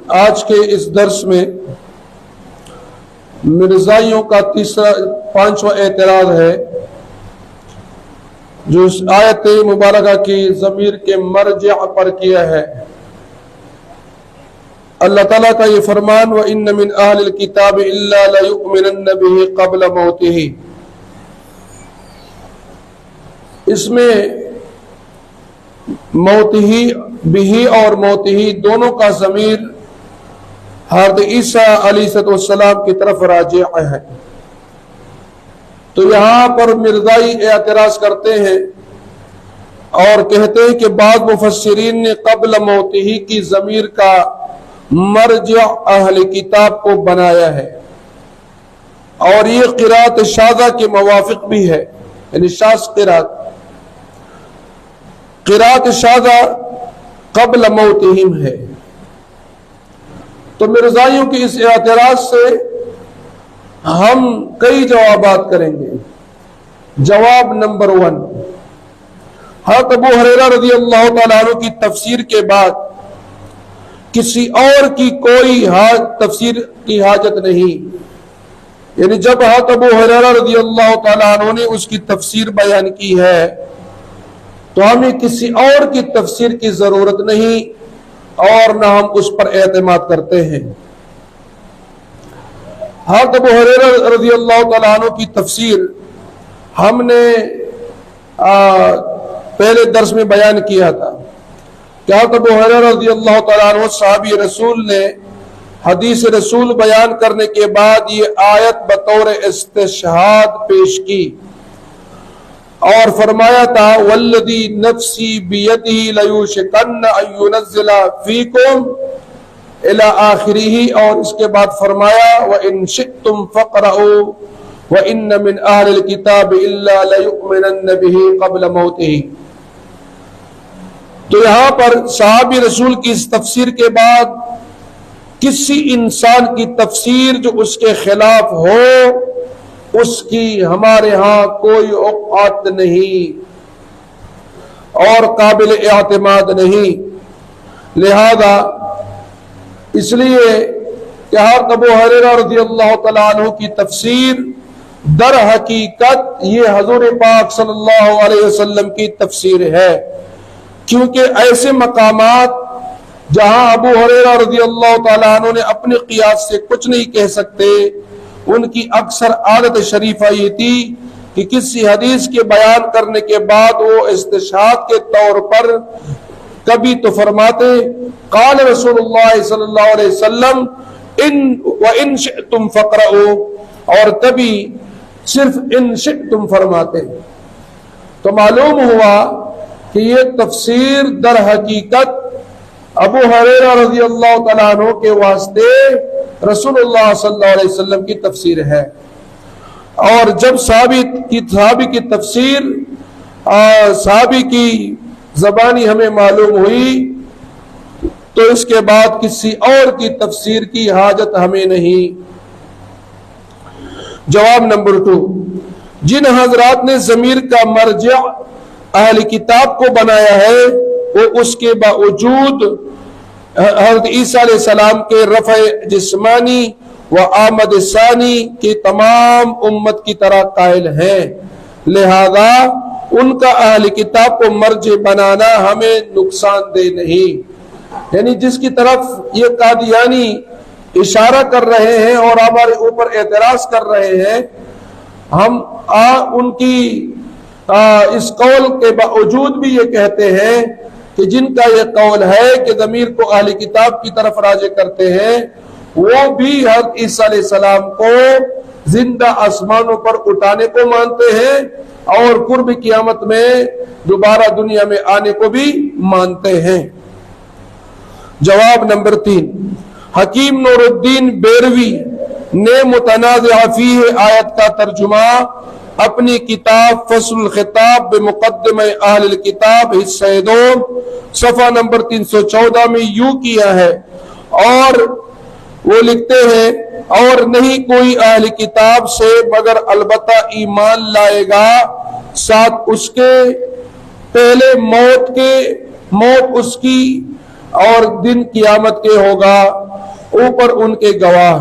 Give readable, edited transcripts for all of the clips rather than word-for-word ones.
آج کے اس درس میں مرزائیوں کا پانچواں اعتراض ہے جو اس آیت مبارکہ کی ضمیر کے مرجع پر کیا ہے۔ اللہ تعالیٰ کا یہ فرمان وَإِنَّ مِنْ أَهْلِ الْكِتَابِ إِلَّا لَيُؤْمِنَنَّ بِهِ قَبْلَ مَوْتِهِ، اس میں موتہ بھی اور موتہ دونوں کا ضمیر حضرت عیسیٰ علیہ السلام کی طرف راجع ہے۔ تو یہاں پر مرزائی اعتراض کرتے ہیں اور کہتے ہیں کہ بعض مفسرین نے قبل موتہ کی ضمیر کا مرجع اہل کتاب کو بنایا ہے، اور یہ قرات شاذہ کے موافق بھی ہے، یعنی شاذ قرات شاذہ قبل موتہم ہے۔ تو مرزائیوں کی اس اعتراض سے ہم کئی جوابات کریں گے۔ جواب نمبر 1، حضرت ابو ہریرہ رضی اللہ تعالیٰ عنہ کی تفسیر کے بعد کسی اور کی کوئی تفسیر کی حاجت نہیں، یعنی جب حضرت ابو ہریرہ رضی اللہ تعالیٰ عنہ نے اس کی تفسیر بیان کی ہے تو ہمیں کسی اور کی تفسیر کی ضرورت نہیں اور نہ ہم اس پر اعتماد کرتے ہیں۔ حضرت ابو ہریرہ رضی اللہ تعالیٰ عنہ کی تفسیر ہم نے پہلے درس میں بیان کیا تھا کہ حضرت ابو ہریرہ رضی اللہ تعالیٰ عنہ صحابی رسول نے حدیث رسول بیان کرنے کے بعد یہ آیت بطور استشہاد پیش کی اور فرمایا تھا والذی نفسی بیدہ لیوشکن ان ینزل فیکم الی آخرہ، اور اس کے بعد فرمایا وَإِن شِئْتُمْ فَقْرَؤُوا وَإِنَّ مِنْ أَهْلِ الْكِتَابِ إِلَّا لَيُؤْمِنَنَّ بِهِ قَبْلَ مَوْتِهِ۔ تو یہاں پر صحابی رسول کی اس تفسیر کے بعد کسی انسان کی تفسیر جو اس کے خلاف ہو اس کی ہمارے ہاں کوئی اوقات نہیں اور قابل اعتماد نہیں۔ لہذا اس لیے کہ حضرت ابو ہریرہ رضی اللہ تعالیٰ عنہ کی تفسیر در حقیقت یہ حضور پاک صلی اللہ علیہ وسلم کی تفسیر ہے، کیونکہ ایسے مقامات جہاں ابو ہریرہ رضی اللہ تعالیٰ عنہ نے اپنے قیاس سے کچھ نہیں کہہ سکتے، ان کی اکثر عادت شریفہ یہ تھی کہ کسی حدیث کے بیان کرنے کے بعد وہ استشہاد کے طور پر کبھی تو فرماتے قال رسول اللہ صلی اللہ علیہ وسلم وَإِن شِئْتُمْ فَقْرَؤُوا، اور کبھی صرف ان شئتم فرماتے۔ تو معلوم ہوا کہ یہ تفسیر در حقیقت ابو ہریرہ رضی اللہ تعالیٰ عنہ کے واسطے رسول اللہ صلی اللہ علیہ وسلم کی تفسیر ہے، اور جب صحابی کی تفسیر صحابی کی زبانی ہمیں معلوم ہوئی تو اس کے بعد کسی اور کی تفسیر کی حاجت ہمیں نہیں۔ جواب نمبر 2، جن حضرات نے ضمیر کا مرجع اہل کتاب کو بنایا ہے وہ اس کے باوجود حضرت عیسیٰ علیہ السلام کے رفع جسمانی و آمد ثانی کی تمام امت کی طرح قائل ہیں، لہذا ان کا اہل کتاب کو مرجع بنانا ہمیں نقصان دہ نہیں۔ یعنی جس کی طرف یہ قادیانی اشارہ کر رہے ہیں اور ہمارے اوپر اعتراض کر رہے ہیں، ہم ان کی اس قول کے باوجود بھی یہ کہتے ہیں کہ جن کا یہ قول ہے کہ ضمیر کو اہل کتاب کی طرف راجع کرتے ہیں وہ بھی حضرت عیسیٰ علیہ السلام کو زندہ آسمانوں پر اٹھانے کو مانتے ہیں اور قرب قیامت میں دوبارہ دنیا میں آنے کو بھی مانتے ہیں۔ جواب نمبر 3، حکیم نور الدین بیروی نے متنازع فیہ آیت کا ترجمہ اپنی کتاب فصل الخطاب بمقدمہ اہل الکتاب حصہ 2 صفحہ نمبر 314 میں یوں کیا ہے، اور وہ لکھتے ہیں اور نہیں کوئی اہل کتاب سے مگر البتہ ایمان لائے گا، ساتھ اس کے پہلے موت اس کی اور دن قیامت کے ہوگا، اوپر ان کے گواہ۔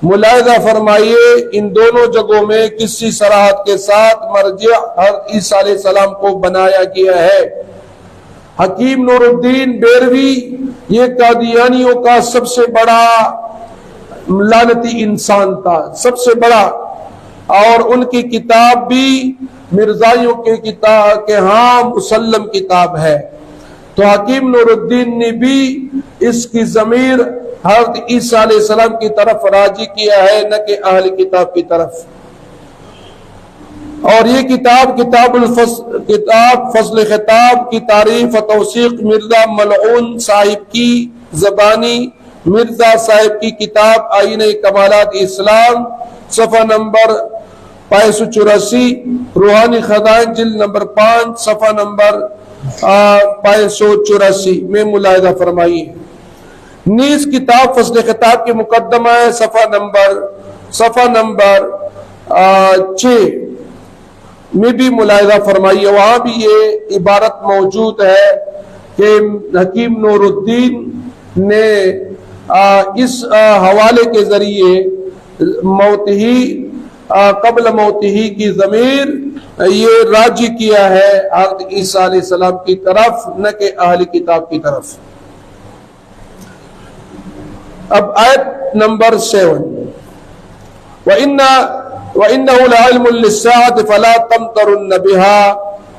ملاحظہ فرمائیے ان دونوں جگہوں میں کسی صراحت کے ساتھ مرجع حضرت عیسیٰ علیہ السلام کو بنایا گیا ہے۔ حکیم نور الدین بیروی یہ قادیانیوں کا سب سے بڑا لعنتی انسان تھا، سب سے بڑا، اور ان کی کتاب بھی مرزائیوں کے کتاب کے ہاں مسلم کتاب ہے۔ تو حکیم نور الدین نے بھی اس کی ضمیر حضرت عیسیٰ علیہ السلام کی طرف راجع کیا ہے، نہ کہ اہل کتاب کی طرف۔ اور یہ کتاب فصل خطاب کی تعریف و توثیق مرزا ملعون صاحب کی زبانی مرزا صاحب کی کتاب آئینہ کمالات اسلام صفحہ نمبر 584، روحانی خزائن جلد نمبر 5 صفحہ نمبر 584 میں ملاحظہ فرمائیے۔ نیز کتاب فصل خطاب کے مقدمہ ہے صفحہ نمبر 6 میں بھی ملاحظہ فرمائیے، وہاں بھی یہ عبارت موجود ہے کہ حکیم نور الدین نے اس حوالے کے ذریعے قبل موت ہی کی ضمیر یہ راجع کیا ہے حضرت عیسیٰ علیہ السلام کی طرف، نہ کہ اہل کتاب کی طرف۔ اب آیت نمبر 7، وَإِنَّهُ لَعِلْمٌ لِلسَّاعَةِ فَلَا تَمْتَرُنَّ بِهَا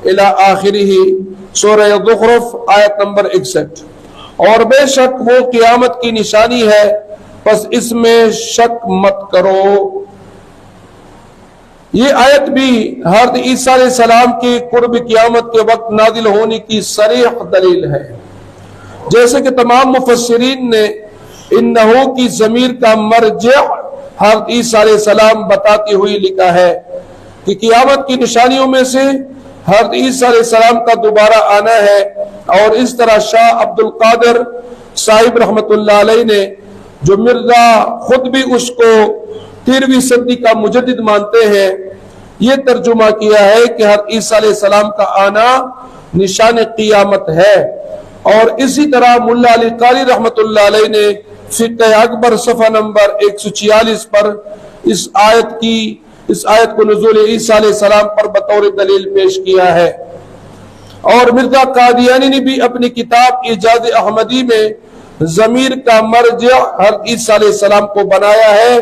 إِلَىٰ آخِرِهِ، سورہ زخرف آیت نمبر 61۔ اور بے شک وہ قیامت کی نشانی ہے، پس اس میں شک مت کرو۔ یہ آیت بھی حضرت عیسیٰ علیہ السلام کی قرب قیامت کے وقت نازل ہونے کی صریح دلیل ہے، جیسے کہ تمام مفسرین نے انہو کی ضمیر کا مرجع حضرت عیسیٰ علیہ السلام بتاتے ہوئے لکھا ہے کہ قیامت کی نشانیوں میں سے حضرت عیسیٰ علیہ السلام کا دوبارہ آنا ہے۔ اور اس طرح شاہ عبد القادر صاحب رحمت اللہ علیہ نے، جو مرزا خود بھی اس کو 13ویں صدی کا مجدد مانتے ہیں، یہ ترجمہ کیا ہے کہ حضرت عیسیٰ علیہ السلام کا آنا نشان قیامت ہے۔ اور اسی طرح ملا علی قاری رحمت اللہ علیہ نے فقہ اکبر صفحہ نمبر 146 پر اس آیت کو نزول عیسیٰ علیہ السلام پر بطور دلیل پیش کیا ہے۔ اور مرزا قادیانی نے بھی اپنی کتاب اعجاز احمدی میں ضمیر کا مرجع حضرت عیسیٰ علیہ السلام کو بنایا ہے۔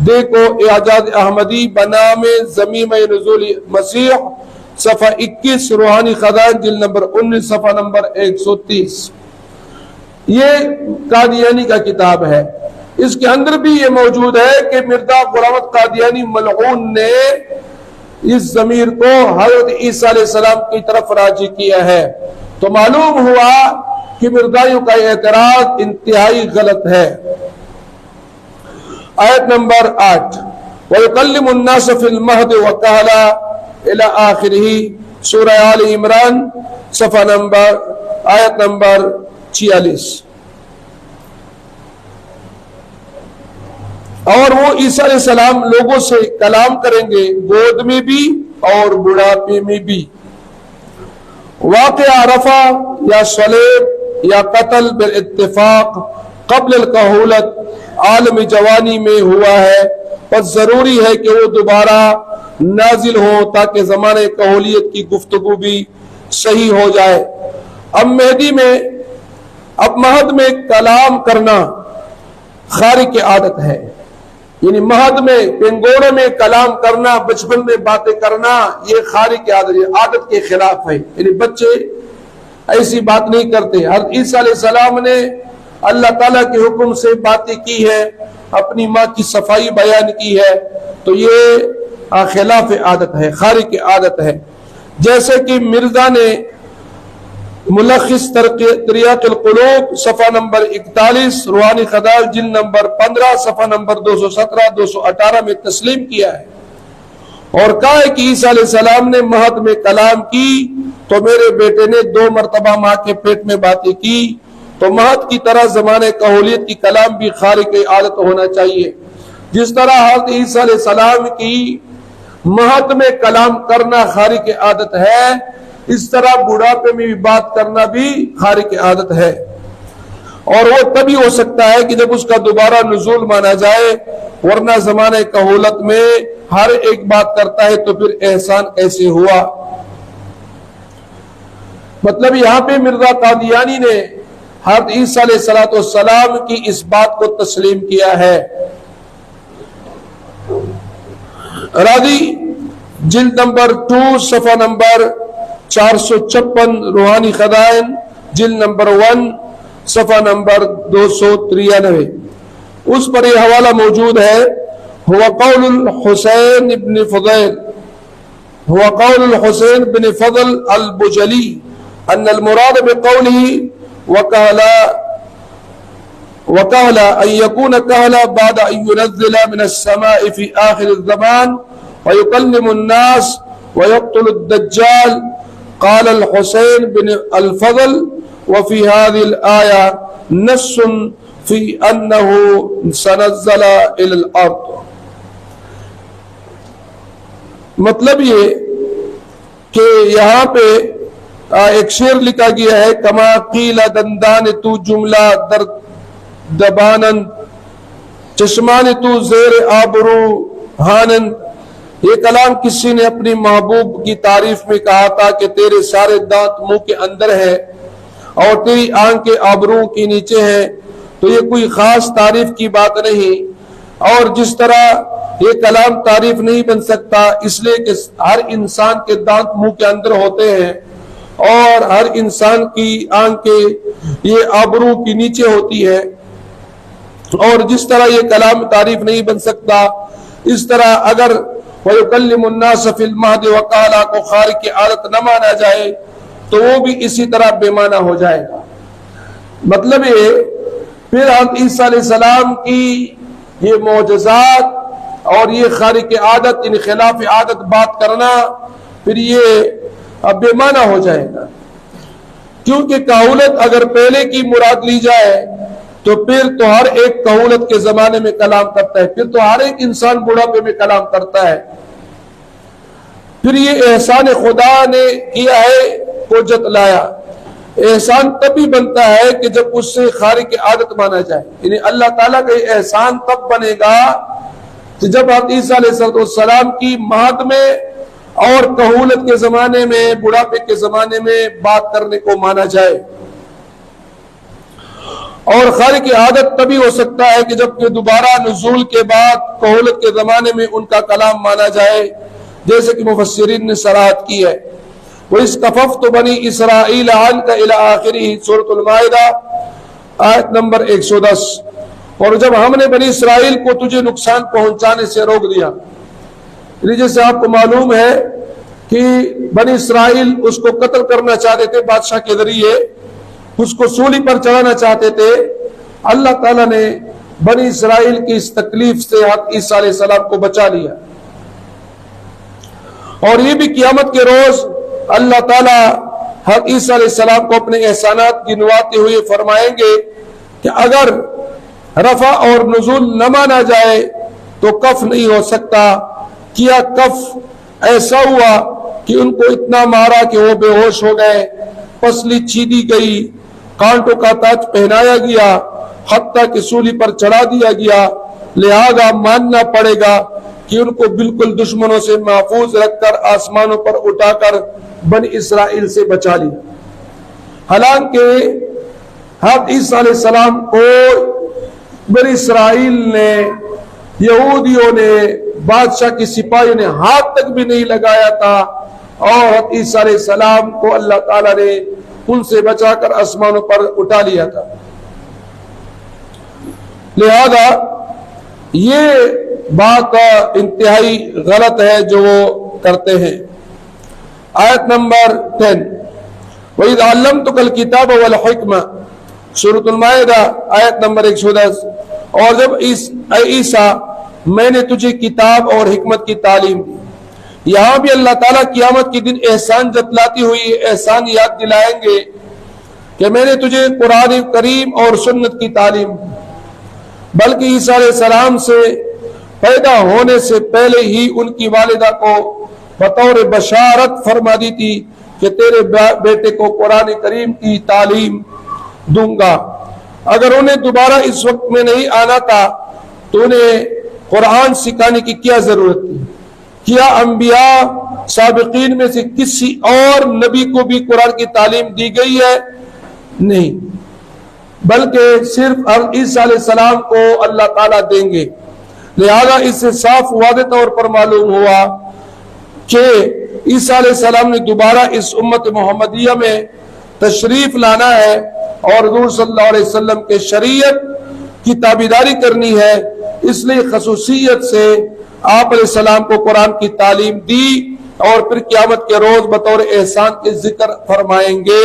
دیکھو اعجاز احمدی بنام ضمیم نزول مسیح صفحہ 21، روحانی خزائن جلد نمبر 19 صفحہ نمبر 130۔ یہ قادیانی کا کتاب ہے، اس کے اندر بھی یہ موجود ہے کہ مرزا غلام احمد قادیانی ملعون نے اس ضمیر کو حضرت عیسیٰ علیہ السلام کی طرف راجع کیا ہے۔ تو معلوم ہوا کہ مرزائیوں کا اعتراض انتہائی غلط ہے۔ آیت نمبر 8، وَيُكَلِّمُ النَّاسَ فِي الْمَهْدِ وَكَهْلًا إِلَىٰ آخِرِهِ، سورہ آل عمران صفحہ نمبر آیت نمبر 46۔ اور وہ عیسیٰ علیہ السلام لوگوں سے کلام کریں گے، گود میں بھی اور بڑھاپے میں بھی۔ واقعہ رفع یا صلیب یا قتل بالاتفاق قبل الکہولت عالم جوانی میں ہوا ہے، پس ضروری ہے کہ وہ دوبارہ نازل ہو تاکہ زمانہ کہولیت کی گفتگو بھی صحیح ہو جائے۔ اب مہد میں کلام کرنا خارق عادت ہے، یعنی مہد میں پنگوڑے میں کلام کرنا، بچپن میں باتیں کرنا، یہ خارق عادت کے خلاف ہے، یعنی بچے ایسی بات نہیں کرتے۔ حضرت عیسیٰ علیہ السلام نے اللہ تعالیٰ کے حکم سے باتیں کی ہے، اپنی ماں کی صفائی بیان کی ہے، تو یہ خلاف عادت ہے، خارق عادت ہے۔ جیسے کہ مرزا نے ملخص تریاق القلوب صفحہ نمبر 41، روحانی خزائن جلد نمبر 15 صفحہ نمبر 217 218 میں تسلیم کیا ہے، اور کہا ہے کہ عیسیٰ علیہ السلام نے مہد میں کلام کی تو میرے بیٹے نے 2 مرتبہ ماں کے پیٹ میں باتیں کی، تو مہد کی طرح زمانے کہولیت کی کلام بھی خارق عادت ہونا چاہیے۔ جس طرح حضرت عیسیٰ علیہ السلام کی مہد میں کلام کرنا خارق عادت ہے، اس طرح بڑھاپے میں بھی بات کرنا بھی خارق عادت ہے۔ اور وہ تبھی ہو سکتا ہے کہ جب اس کا دوبارہ نزول مانا جائے، ورنہ زمانے کہولت میں ہر ایک بات کرتا ہے تو پھر احسان کیسے ہوا؟ مطلب یہاں پہ مرزا قادیانی نے حضرت عیسیٰ علیہ السلام کی اس بات کو تسلیم کیا ہے۔ راضی جلد نمبر 2 صفحہ نمبر 456، روحانی خزائن جلد نمبر 1 صفحہ نمبر 293، اس پر یہ حوالہ موجود ہے۔ هو قول الحسین بن فضل البجلی ان المراد بقوله وكهلا ان يكون كهلا بعد ان ينزل من السماء في آخر الزمان ويكلم الناس ويقتل الدجال۔ قال الحسين بن الفضل وفي هذه الآية نص في أنه سنزل إلى الأرض۔ مطلب یہ کہ یہاں پہ ایک شعر لکھا گیا ہے، کما قیل دندان تو جملہ در دبانند چشمان تو زیر آبرو ہانند۔ یہ کلام کسی نے اپنی محبوب کی تعریف میں کہا تھا کہ تیرے سارے دانت منہ کے اندر ہے اور تیری آنکھیں آبرو کے نیچے ہیں، تو یہ کوئی خاص تعریف کی بات نہیں۔ اور جس طرح یہ کلام تعریف نہیں بن سکتا اس لیے کہ ہر انسان کے دانت منہ کے اندر ہوتے ہیں اور ہر انسان کی آنکھیں یہ آبرو کے نیچے ہوتی ہے، اور جس طرح یہ کلام تعریف نہیں بن سکتا اس طرح اگر وَيُكَلِّمُ النَّاسَ فِي الْمَهْدِ وَقَالَا کو خالق کی عادت نہ مانا جائے تو وہ بھی اسی طرح بے معنی ہو جائے گا۔ مطلب یہ پھر حضرت عیسیٰ علیہ السلام کی یہ معجزات اور یہ خارق عادت ان خلاف عادت بات کرنا پھر یہ اب بے معنی ہو جائے گا، کیونکہ کہولت اگر پہلے کی مراد لی جائے تو پھر تو ہر ایک کہولت کے زمانے میں کلام کرتا ہے، پھر تو ہر ایک انسان بڑھاپے میں کلام کرتا ہے۔ پھر یہ احسان خدا نے کیا ہے کو جتلایا۔ احسان تبھی بنتا ہے کہ جب اس سے خارق عادت مانا جائے، یعنی اللہ تعالیٰ کا یہ احسان تب بنے گا کہ جب حضرت عیسیٰ علیہ السلام کی مہد میں اور کہولت کے زمانے میں بڑھاپے کے زمانے میں بات کرنے کو مانا جائے۔ اور خالق عادت تبھی ہو سکتا ہے کہ جب کہ دوبارہ نزول کے بعد کہولت کے زمانے میں ان کا کلام مانا جائے، جیسے کہ مفسرین نے صراحت کی ہے۔ وَإِذْ كَفَفْتُ بَنِي إِسْرَائِيلَ عَنْكَ إِلَىٰ آخِرِهِ سورۃ المائدہ آیت نمبر 110۔ اور جب ہم نے بنی اسرائیل کو تجھے نقصان پہنچانے سے روک دیا، جیسے آپ کو معلوم ہے کہ بنی اسرائیل اس کو قتل کرنا چاہتے تھے بادشاہ کے ذریعے، اس کو سولی پر چڑھانا چاہتے تھے۔ اللہ تعالیٰ نے بنی اسرائیل کی اس تکلیف سے حضرت عیسیٰ علیہ السلام کو بچا لیا، اور یہ بھی قیامت کے روز اللہ تعالیٰ حضرت عیسیٰ علیہ السلام کو اپنے احسانات گنواتے ہوئے فرمائیں گے کہ اگر رفع اور نزول نہ مانا جائے تو کف نہیں ہو سکتا۔ کیا کف ایسا ہوا کہ ان کو اتنا مارا کہ وہ بے ہوش ہو گئے، پسلی چھیدی گئی، کانٹوں کا تاج پہنایا گیا، حتیٰ کہ سولی پر چڑھا دیا گیا۔ لہذا ماننا پڑے گا کہ ان کو بالکل دشمنوں سے محفوظ رکھ کر آسمانوں پر اٹھا کر بنی اسرائیل سے بچا لیا۔ حالانکہ حضرت عیسیٰ علیہ السلام کو بنی اسرائیل نے، یہودیوں نے، بادشاہ کی سپاہیوں نے ہاتھ تک بھی نہیں لگایا تھا، اور حضرت عیسیٰ علیہ السلام کو اللہ تعالیٰ نے ان سے بچا کر آسمانوں پر اٹھا لیا تھا۔ لہذا یہ بات انتہائی غلط ہے جو وہ کرتے ہیں۔ آیت نمبر 10، وَإِذْ عَلَّمْتُكَ الْكِتَابَ وَالْحِكْمَةَ سورۃ المائدہ آیت نمبر 110۔ اور جب اے عیسیٰ میں نے تجھے کتاب اور حکمت کی تعلیم دی، یہاں بھی اللہ تعالیٰ قیامت کے دن احسان جتلاتی ہوئی احسان یاد دلائیں گے کہ میں نے تجھے قرآن کریم اور سنت کی تعلیم دی، بلکہ عیسیٰ علیہ السلام سے پیدا ہونے سے پہلے ہی ان کی والدہ کو بطور بشارت فرما دی تھی کہ تیرے بیٹے کو قرآن کریم کی تعلیم دوں گا۔ اگر انہیں دوبارہ اس وقت میں نہیں آنا تھا تو انہیں قرآن سکھانے کی کیا ضرورت تھی؟ کیا انبیاء سابقین میں سے کسی اور نبی کو بھی قرآن کی تعلیم دی گئی ہے؟ نہیں، بلکہ صرف عیسیٰ علیہ السلام کو اللہ تعالیٰ دیں گے۔ لہذا اس سے صاف واضح طور پر معلوم ہوا کہ عیسیٰ علیہ السلام نے دوبارہ اس امت محمدیہ میں تشریف لانا ہے اور حضور صلی اللہ علیہ وسلم کے شریعت کی تابعداری کرنی ہے، اس لیے خصوصیت سے آپ علیہ السلام کو قرآن کی تعلیم دی اور پھر قیامت کے روز بطور احسان کے ذکر فرمائیں گے،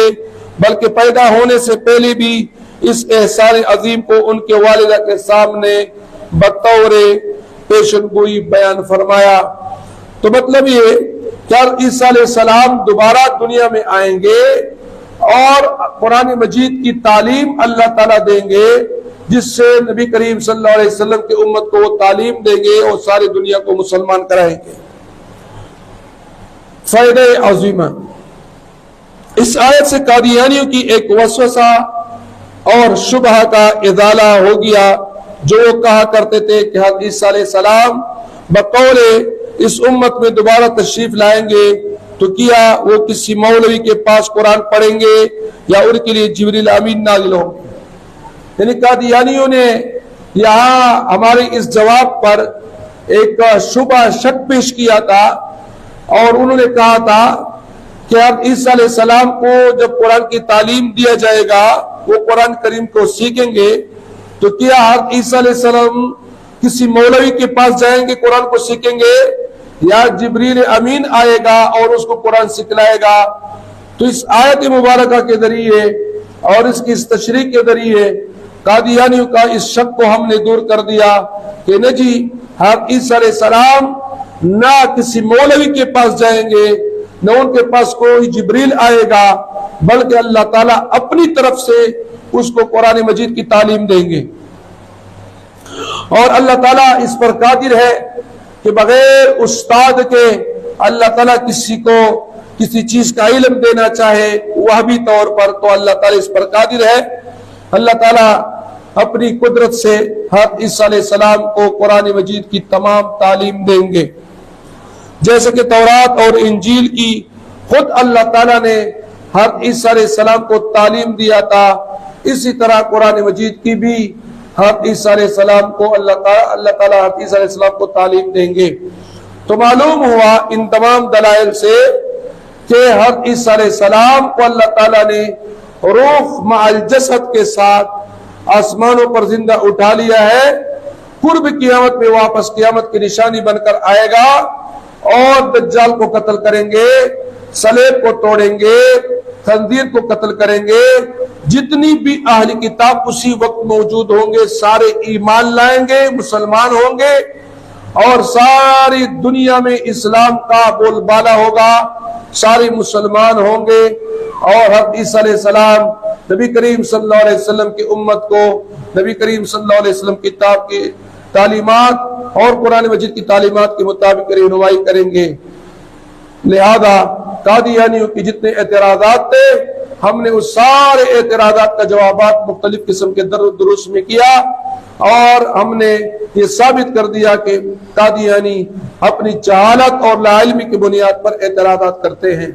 بلکہ پیدا ہونے سے پہلے بھی اس احسان عظیم کو ان کے والدہ کے سامنے بطور پیشن گوئی بیان فرمایا۔ تو مطلب یہ کہ عیسیٰ علیہ السلام دوبارہ دنیا میں آئیں گے اور قرآن مجید کی تعلیم اللہ تعالیٰ دیں گے، جس سے نبی کریم صلی اللہ علیہ وسلم کی امت کو وہ تعلیم دیں گے اور ساری دنیا کو مسلمان کرائیں گے۔ فائدہ عظیمہ، اس آیت سے قادیانیوں کی ایک وسوسہ اور شبہ کا ازالہ ہو گیا، جو وہ کہا کرتے تھے کہ حضرت عیسیٰ علیہ السلام بقول اس امت میں دوبارہ تشریف لائیں گے تو کیا وہ کسی مولوی کے پاس قرآن پڑھیں گے یا ان کے لیے جبریل امین نازل ہوں گے؟ یعنی قادیانیوں نے یہاں ہمارے اس جواب پر ایک شبہ شک پیش کیا تھا اور انہوں نے کہا تھا کہ عیسیٰ علیہ السلام کو جب قرآن کی تعلیم دیا جائے گا، وہ قرآن کریم کو سیکھیں گے، تو کیا عیسیٰ علیہ السلام کسی مولوی کے پاس جائیں گے قرآن کو سیکھیں گے یا جبریل امین آئے گا اور اس کو قرآن سکھلائے گا؟ تو اس آیت مبارکہ کے ذریعے اور اس کی اس تشریح کے ذریعے قادیانیوں کا اس شک کو ہم نے دور کر دیا کہ نہ جی، حضرت عیسیٰ علیہ السلام نہ کسی مولوی کے پاس جائیں گے، نہ ان کے پاس کوئی جبریل آئے گا، بلکہ اللہ تعالیٰ اپنی طرف سے اس کو قرآن مجید کی تعلیم دیں گے۔ اور اللہ تعالیٰ اس پر قادر ہے کہ بغیر استاد کے اللہ تعالیٰ کسی کو کسی چیز کا علم دینا چاہے وہابی طور پر، تو اللہ تعالیٰ اس پر قادر ہے۔ اللہ تعالیٰ اپنی قدرت سے حضرت عیسیٰ علیہ السلام کو قرآن مجید کی تمام تعلیم دیں گے، جیسے کہ تورات اور انجیل کی خود اللہ تعالیٰ نے حضرت عیسیٰ علیہ السلام کو تعلیم دیا تھا، اسی طرح قرآن مجید کی بھی حضرت عیسیٰ علیہ السلام کو اللہ تعالیٰ حضرت عیسیٰ علیہ السلام کو تعلیم دیں گے۔ تو معلوم ہوا ان تمام دلائل سے کہ حضرت عیسیٰ علیہ السلام کو اللہ تعالیٰ نے روح مع الجسد کے ساتھ آسمانوں پر زندہ اٹھا لیا ہے، قرب قیامت میں واپس قیامت کی نشانی بن کر آئے گا اور دجال کو قتل کریں گے، صلیب کو توڑیں گے، خنزیر کو قتل کریں گے، جتنی بھی اہل کتاب اسی وقت موجود ہوں گے سارے ایمان لائیں گے، مسلمان ہوں گے اور ساری دنیا میں اسلام کا بول بالا ہوگا، سارے مسلمان ہوں گے اور حضرت عیسیٰ علیہ السلام نبی کریم صلی اللہ علیہ وسلم کی امت کو نبی کریم صلی اللہ علیہ وسلم کتاب کی تعلیمات اور قرآن مجید کی تعلیمات کے مطابق رہنمائی کریں گے۔ لہذا قادیانیوں کی جتنے اعتراضات تھے، ہم نے اس سارے اعتراضات کا جوابات مختلف قسم کے دروس میں کیا اور ہم نے یہ ثابت کر دیا کہ قادیانی اپنی جہالت اور لا علمی کی بنیاد پر اعتراضات کرتے ہیں۔